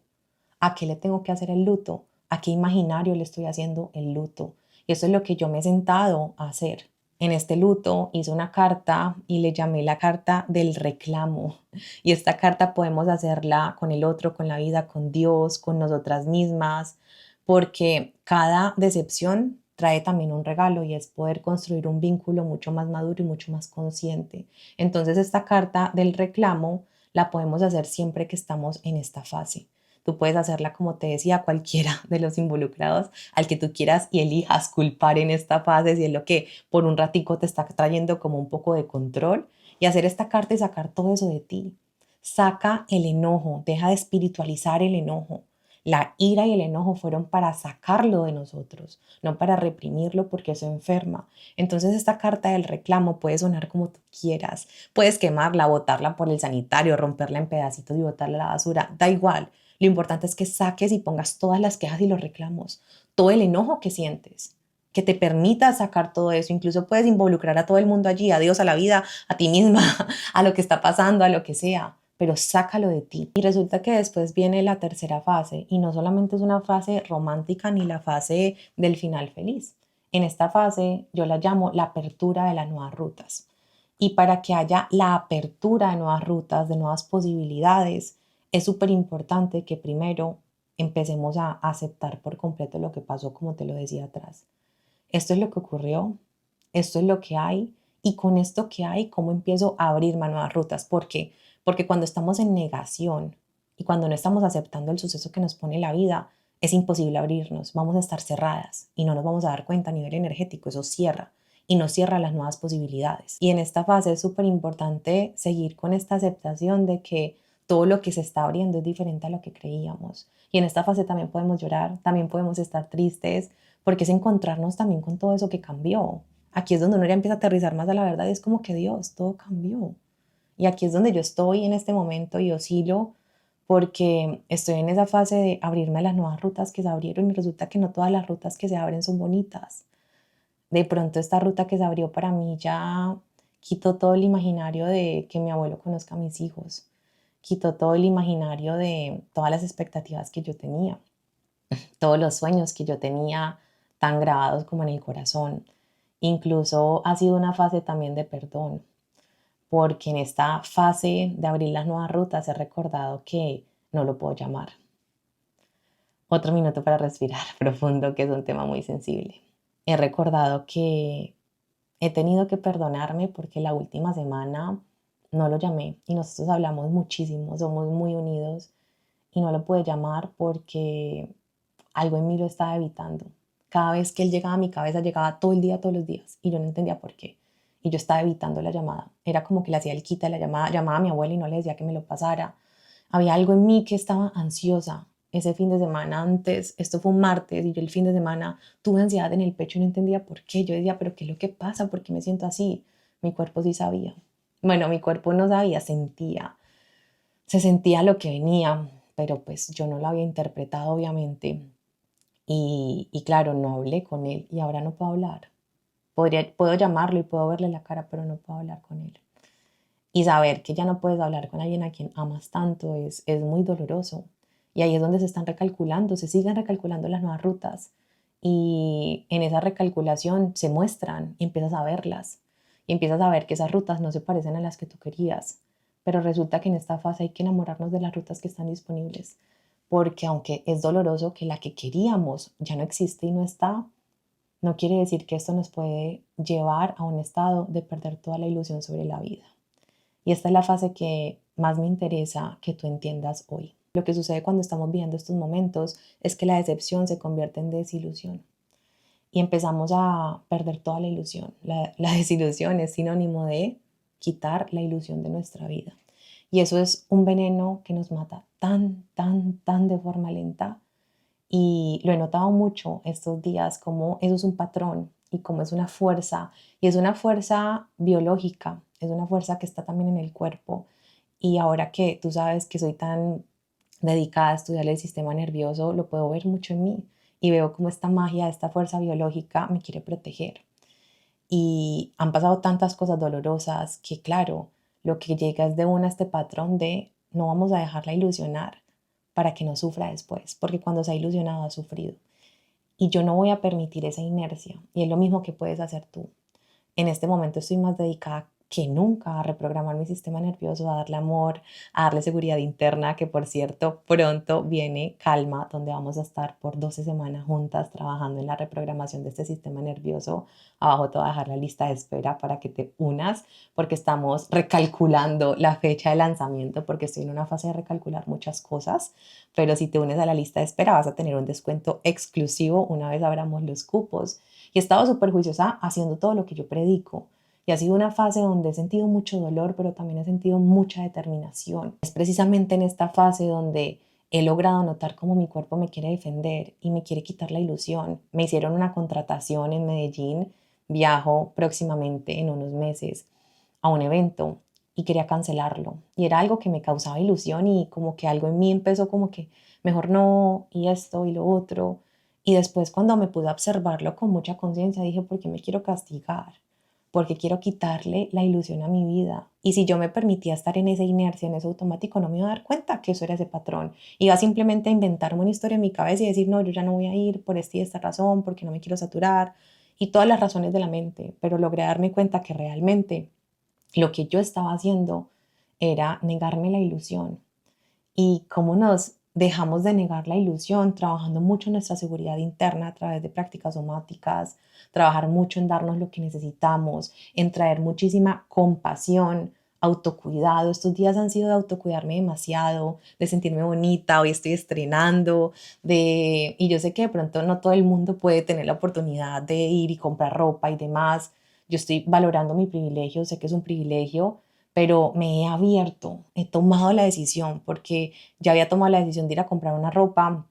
¿A qué le tengo que hacer el luto? ¿A qué imaginario le estoy haciendo el luto? Y eso es lo que yo me he sentado a hacer. En este luto hice una carta y le llamé la carta del reclamo. Y esta carta podemos hacerla con el otro, con la vida, con Dios, con nosotras mismas, porque cada decepción trae también un regalo y es poder construir un vínculo mucho más maduro y mucho más consciente. Entonces esta carta del reclamo la podemos hacer siempre que estamos en esta fase. Tú puedes hacerla, como te decía, a cualquiera de los involucrados, al que tú quieras y elijas culpar en esta fase, si es lo que por un ratico te está trayendo como un poco de control, y hacer esta carta y sacar todo eso de ti. Saca el enojo, deja de espiritualizar el enojo. La ira y el enojo fueron para sacarlo de nosotros, no para reprimirlo porque eso enferma. Entonces esta carta del reclamo puede sonar como tú quieras. Puedes quemarla, botarla por el sanitario, romperla en pedacitos y botarla a la basura. Da igual. Lo importante es que saques y pongas todas las quejas y los reclamos, todo el enojo que sientes, que te permita sacar todo eso. Incluso puedes involucrar a todo el mundo allí, a Dios, a la vida, a ti misma, a lo que está pasando, a lo que sea, pero sácalo de ti. Y resulta que después viene la tercera fase y no solamente es una fase romántica ni la fase del final feliz. En esta fase yo la llamo la apertura de las nuevas rutas. Y para que haya la apertura de nuevas rutas, de nuevas posibilidades, es súper importante que primero empecemos a aceptar por completo lo que pasó, como te lo decía atrás. Esto es lo que ocurrió, esto es lo que hay, y con esto que hay, ¿cómo empiezo a abrirme a nuevas rutas? ¿Por qué? Porque cuando estamos en negación y cuando no estamos aceptando el suceso que nos pone la vida, es imposible abrirnos, vamos a estar cerradas y no nos vamos a dar cuenta a nivel energético, eso cierra y nos cierra las nuevas posibilidades. Y en esta fase es súper importante seguir con esta aceptación de que todo lo que se está abriendo es diferente a lo que creíamos. Y en esta fase también podemos llorar, también podemos estar tristes, porque es encontrarnos también con todo eso que cambió. Aquí es donde uno ya empieza a aterrizar más a la verdad y es como que Dios, todo cambió. Y aquí es donde yo estoy en este momento y oscilo porque estoy en esa fase de abrirme a las nuevas rutas que se abrieron y resulta que no todas las rutas que se abren son bonitas. De pronto esta ruta que se abrió para mí ya quitó todo el imaginario de que mi abuelo conozca a mis hijos, quitó todo el imaginario de todas las expectativas que yo tenía, todos los sueños que yo tenía tan grabados como en el corazón. Incluso ha sido una fase también de perdón, porque en esta fase de abrir las nuevas rutas he recordado que no lo puedo llamar. Otro minuto para respirar profundo, que es un tema muy sensible. He recordado que he tenido que perdonarme porque la última semana no lo llamé y nosotros hablamos muchísimo, somos muy unidos y no lo pude llamar porque algo en mí lo estaba evitando. Cada vez que él llegaba a mi cabeza, llegaba todo el día, todos los días y yo no entendía por qué. Y yo estaba evitando la llamada. Era como que le hacía el quita de la llamada, llamaba a mi abuela y no le decía que me lo pasara. Había algo en mí que estaba ansiosa, ese fin de semana antes, esto fue un martes y yo el fin de semana tuve ansiedad en el pecho y no entendía por qué. Yo decía, pero ¿qué es lo que pasa? ¿Por qué me siento así? Mi cuerpo sí sabía. Bueno, mi cuerpo no sabía, sentía. Se sentía lo que venía, pero pues yo no lo había interpretado obviamente. Y claro, no hablé con él y ahora no puedo hablar. Puedo llamarlo y puedo verle la cara, pero no puedo hablar con él. Y saber que ya no puedes hablar con alguien a quien amas tanto es muy doloroso. Y ahí es donde se están recalculando, se siguen recalculando las nuevas rutas. Y en esa recalculación se muestran y empiezas a verlas. Y empiezas a ver que esas rutas no se parecen a las que tú querías. Pero resulta que en esta fase hay que enamorarnos de las rutas que están disponibles. Porque aunque es doloroso que la que queríamos ya no existe y no está, no quiere decir que esto nos puede llevar a un estado de perder toda la ilusión sobre la vida. Y esta es la fase que más me interesa que tú entiendas hoy. Lo que sucede cuando estamos viviendo estos momentos es que la decepción se convierte en desilusión y empezamos a perder toda la ilusión. La desilusión es sinónimo de quitar la ilusión de nuestra vida. Y eso es un veneno que nos mata tan de forma lenta. Y lo he notado mucho estos días, como eso es un patrón y como es una fuerza. Y es una fuerza biológica, es una fuerza que está también en el cuerpo. Y ahora que tú sabes que soy tan dedicada a estudiar el sistema nervioso, lo puedo ver mucho en mí. Y veo cómo esta magia, esta fuerza biológica me quiere proteger. Y han pasado tantas cosas dolorosas que, claro, lo que llega es de una a este patrón de no vamos a dejarla ilusionar para que no sufra después, porque cuando se ha ilusionado ha sufrido. Y yo no voy a permitir esa inercia. Y es lo mismo que puedes hacer tú. En este momento estoy más dedicada que nunca a reprogramar mi sistema nervioso, a darle amor, a darle seguridad interna, que por cierto, pronto viene Calma, donde vamos a estar por 12 semanas juntas trabajando en la reprogramación de este sistema nervioso. Abajo te voy a dejar la lista de espera para que te unas, porque estamos recalculando la fecha de lanzamiento, porque estoy en una fase de recalcular muchas cosas, pero si te unes a la lista de espera vas a tener un descuento exclusivo una vez abramos los cupos. Y he estado súper juiciosa haciendo todo lo que yo predico. Y ha sido una fase donde he sentido mucho dolor, pero también he sentido mucha determinación. Es precisamente en esta fase donde he logrado notar cómo mi cuerpo me quiere defender y me quiere quitar la ilusión. Me hicieron una contratación en Medellín, viajo próximamente en unos meses a un evento y quería cancelarlo. Y era algo que me causaba ilusión y como que algo en mí empezó como que mejor no, y esto y lo otro. Y después cuando me pude observarlo con mucha conciencia, dije, ¿por qué me quiero castigar? Porque quiero quitarle la ilusión a mi vida. Y si yo me permitía estar en esa inercia, en ese automático, no me iba a dar cuenta que eso era ese patrón. Iba simplemente a inventarme una historia en mi cabeza y decir, no, yo ya no voy a ir por esta y esta razón, porque no me quiero saturar. Y todas las razones de la mente. Pero logré darme cuenta que realmente lo que yo estaba haciendo era negarme la ilusión. Y cómo nos dejamos de negar la ilusión trabajando mucho en nuestra seguridad interna a través de prácticas somáticas, trabajar mucho en darnos lo que necesitamos, en traer muchísima compasión, autocuidado. Estos días han sido de autocuidarme demasiado, de sentirme bonita, hoy estoy estrenando, y yo sé que de pronto no todo el mundo puede tener la oportunidad de ir y comprar ropa y demás. Yo estoy valorando mi privilegio, sé que es un privilegio, pero me he abierto, he tomado la decisión, porque ya había tomado la decisión de ir a comprar una ropa,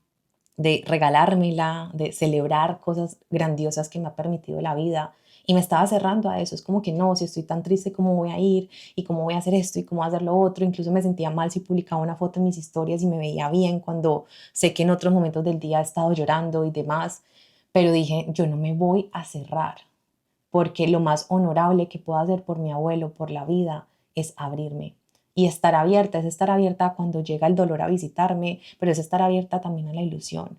de regalármela, de celebrar cosas grandiosas que me ha permitido la vida. Y me estaba cerrando a eso. Es como que no, si estoy tan triste, ¿cómo voy a ir? ¿Y cómo voy a hacer esto? ¿Y cómo voy a hacer lo otro? Incluso me sentía mal si publicaba una foto en mis historias y me veía bien cuando sé que en otros momentos del día he estado llorando y demás. Pero dije, yo no me voy a cerrar, porque lo más honorable que puedo hacer por mi abuelo, por la vida, es abrirme. Y estar abierta, es estar abierta cuando llega el dolor a visitarme, pero es estar abierta también a la ilusión.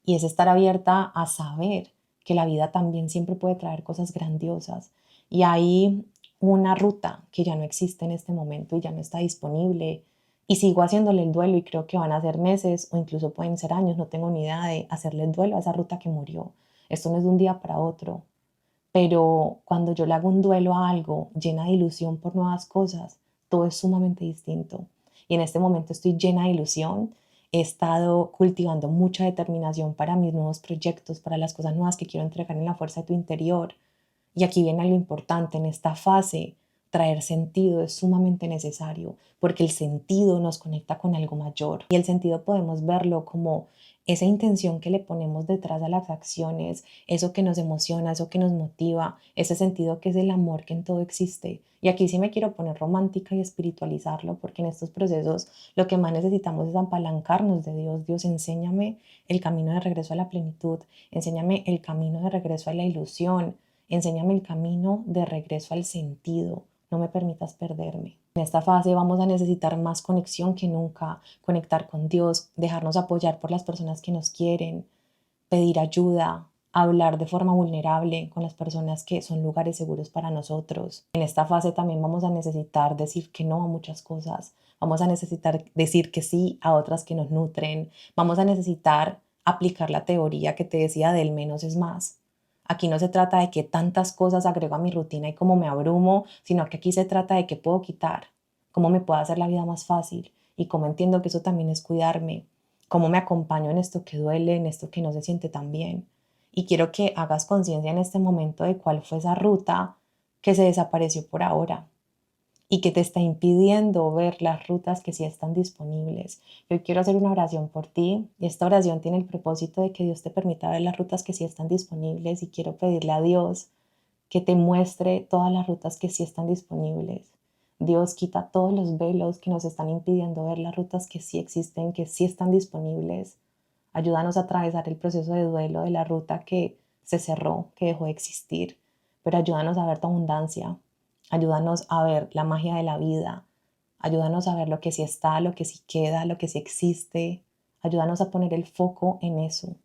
Y es estar abierta a saber que la vida también siempre puede traer cosas grandiosas. Y hay una ruta que ya no existe en este momento y ya no está disponible. Y sigo haciéndole el duelo y creo que van a ser meses o incluso pueden ser años, no tengo ni idea de hacerle el duelo a esa ruta que murió. Esto no es de un día para otro, pero cuando yo le hago un duelo a algo llena de ilusión por nuevas cosas, todo es sumamente distinto. Y en este momento estoy llena de ilusión. He estado cultivando mucha determinación para mis nuevos proyectos, para las cosas nuevas que quiero entregar en la fuerza de tu interior. Y aquí viene algo importante en esta fase. traer sentido es sumamente necesario porque el sentido nos conecta con algo mayor y el sentido podemos verlo como esa intención que le ponemos detrás a las acciones, eso que nos emociona, eso que nos motiva, ese sentido que es el amor que en todo existe. Y aquí sí me quiero poner romántica y espiritualizarlo porque en estos procesos lo que más necesitamos es apalancarnos de Dios. Dios, enséñame el camino de regreso a la plenitud, enséñame el camino de regreso a la ilusión, enséñame el camino de regreso al sentido. No me permitas perderme. En esta fase vamos a necesitar más conexión que nunca, conectar con Dios, dejarnos apoyar por las personas que nos quieren, pedir ayuda, hablar de forma vulnerable con las personas que son lugares seguros para nosotros. En esta fase también vamos a necesitar decir que no a muchas cosas. Vamos a necesitar decir que sí a otras que nos nutren. Vamos a necesitar aplicar la teoría que te decía del menos es más. Aquí no se trata de que tantas cosas agrego a mi rutina y cómo me abrumo, sino que aquí se trata de qué puedo quitar, cómo me puedo hacer la vida más fácil y cómo entiendo que eso también es cuidarme, cómo me acompaño en esto que duele, en esto que no se siente tan bien. Y quiero que hagas conciencia en este momento de cuál fue esa ruta que se desapareció por ahora y que te está impidiendo ver las rutas que sí están disponibles. Yo quiero hacer una oración por ti y esta oración tiene el propósito de que Dios te permita ver las rutas que sí están disponibles y quiero pedirle a Dios que te muestre todas las rutas que sí están disponibles. Dios, quita todos los velos que nos están impidiendo ver las rutas que sí existen, que sí están disponibles. Ayúdanos a atravesar el proceso de duelo de la ruta que se cerró, que dejó de existir, pero ayúdanos a ver tu abundancia, ayúdanos a ver la magia de la vida, ayúdanos a ver lo que sí está, lo que sí queda, lo que sí existe, ayúdanos a poner el foco en eso.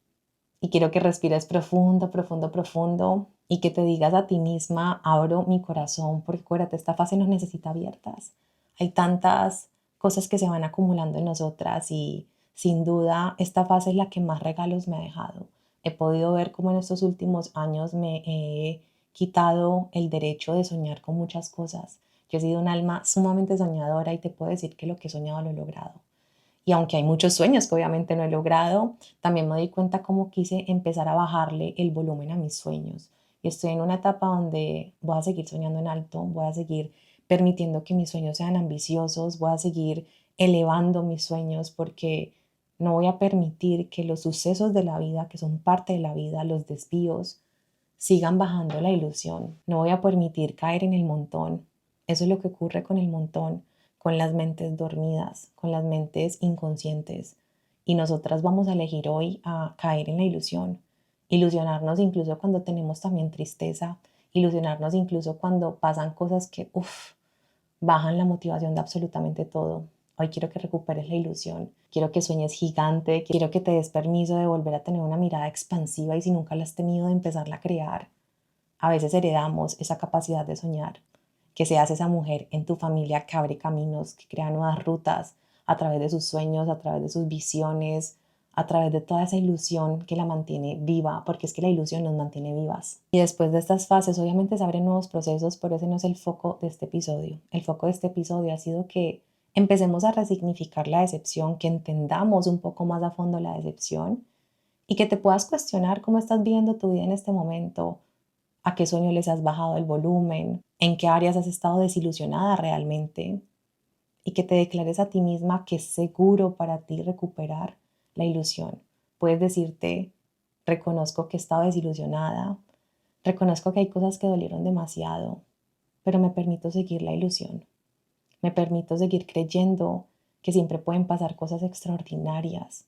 Y quiero que respires profundo, profundo, profundo y que te digas a ti misma, abro mi corazón, porque acuérdate, esta fase nos necesita abiertas. Hay tantas cosas que se van acumulando en nosotras y sin duda esta fase es la que más regalos me ha dejado. He podido ver cómo en estos últimos años me he quitado el derecho de soñar con muchas cosas. Yo he sido un alma sumamente soñadora y te puedo decir que lo que he soñado lo he logrado. Y aunque hay muchos sueños que obviamente no he logrado, también me di cuenta cómo quise empezar a bajarle el volumen a mis sueños. Y estoy en una etapa donde voy a seguir soñando en alto, voy a seguir permitiendo que mis sueños sean ambiciosos, voy a seguir elevando mis sueños porque no voy a permitir que los sucesos de la vida, que son parte de la vida, los desvíos, sigan bajando la ilusión. No voy a permitir caer en el montón. Eso es lo que ocurre con el montón, con las mentes dormidas, con las mentes inconscientes. Y nosotras vamos a elegir hoy a caer en la ilusión. Ilusionarnos incluso cuando tenemos también tristeza. Ilusionarnos incluso cuando pasan cosas que, bajan la motivación de absolutamente todo. Hoy quiero que recuperes la ilusión, quiero que sueñes gigante, quiero que te des permiso de volver a tener una mirada expansiva y si nunca la has tenido de empezarla a crear. A veces heredamos esa capacidad de soñar, que seas esa mujer en tu familia que abre caminos, que crea nuevas rutas a través de sus sueños, a través de sus visiones, a través de toda esa ilusión que la mantiene viva, porque es que la ilusión nos mantiene vivas. Y después de estas fases, obviamente se abren nuevos procesos, pero ese no es el foco de este episodio. El foco de este episodio ha sido que empecemos a resignificar la decepción, que entendamos un poco más a fondo la decepción y que te puedas cuestionar cómo estás viendo tu vida en este momento, a qué sueño les has bajado el volumen, en qué áreas has estado desilusionada realmente y que te declares a ti misma que es seguro para ti recuperar la ilusión. Puedes decirte, reconozco que he estado desilusionada, reconozco que hay cosas que dolieron demasiado, pero me permito seguir la ilusión. Me permito seguir creyendo que siempre pueden pasar cosas extraordinarias,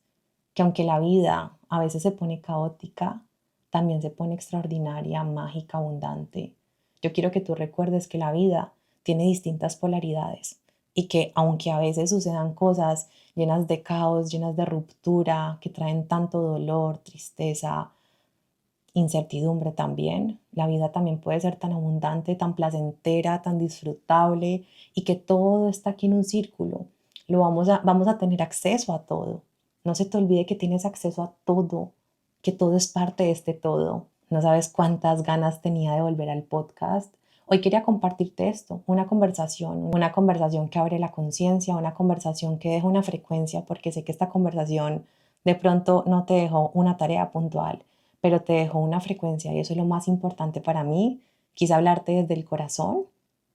que aunque la vida a veces se pone caótica, también se pone extraordinaria, mágica, abundante. Yo quiero que tú recuerdes que la vida tiene distintas polaridades y que aunque a veces sucedan cosas llenas de caos, llenas de ruptura, que traen tanto dolor, tristeza, incertidumbre también, la vida también puede ser tan abundante, tan placentera, tan disfrutable y que todo está aquí en un círculo. Vamos a tener acceso a todo. No se te olvide que tienes acceso a todo, que todo es parte de este todo. No sabes cuántas ganas tenía de volver al podcast. Hoy quería compartirte esto, una conversación que abre la conciencia, una conversación que deja una frecuencia, porque sé que esta conversación de pronto no te dejó una tarea puntual, pero te dejó una frecuencia y eso es lo más importante para mí. Quise hablarte desde el corazón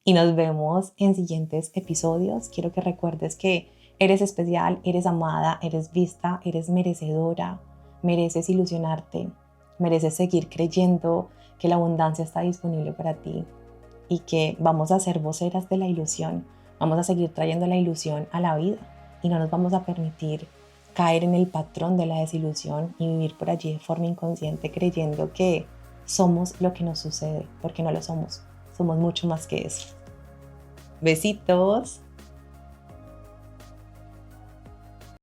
y nos vemos en siguientes episodios. Quiero que recuerdes que eres especial, eres amada, eres vista, eres merecedora, mereces ilusionarte, mereces seguir creyendo que la abundancia está disponible para ti y que vamos a ser voceras de la ilusión, vamos a seguir trayendo la ilusión a la vida y no nos vamos a permitir caer en el patrón de la desilusión y vivir por allí de forma inconsciente creyendo que somos lo que nos sucede, porque no lo somos, somos mucho más que eso. Besitos.